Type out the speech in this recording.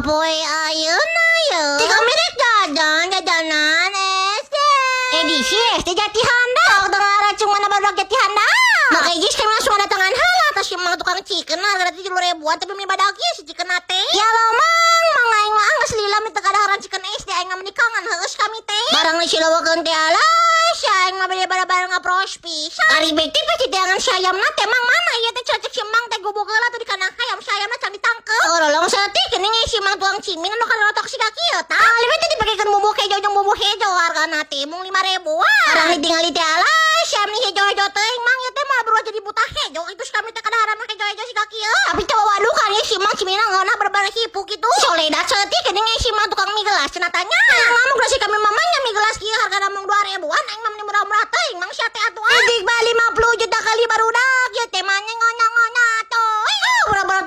Poy ayeuna. Jika milik jajanan SD. Edisi SD Jati Handa. Kau dengar acung mana baru Jati Handa. Maka ijis kami langsung ada tangan hala atas yang tukang chicken harga 70.000 tapi mi badagi si chicken teh. Ya lo mang aing mah geus lila mi teu kadaharan chicken SD aing mah menikangan heus kami teh. Barang si lawakeun teh alas aing mah bade barang ngapros pisan. Ari beuki pasti teangan si ayamna teh mang mana ieu teh cocok si mang teh gubuk heula teh di kana hayam si ayamna can ditangkep. Orolong saeutik geuning si mang tuang cimin anu kana otak si kaki eta. Lima teh dipakekeun bumbu hejo jeung bumbu hejo hargana teh mung 5.000-an. Barang ditinggali teh alas si amni hejo-hejo teh mang ieu teh mah berubah jadi buta hejo itu kami teh kadaharan mah hejo-hejo si kaki ya. Tapi coba waduh kan ya si mang cimina ngana berbar hipu gitu. Soledat seutik geuning si mang tukang mie gelas cenah tanya. Ngomong si kami mamanya mie gelas kieu hargana mung 2.000-an aing mah murah-murah teuing mang sia teh atuh. Dik bali 50 juta kali barudak ieu teh mah ngonya-ngonya atuh. Murah-murah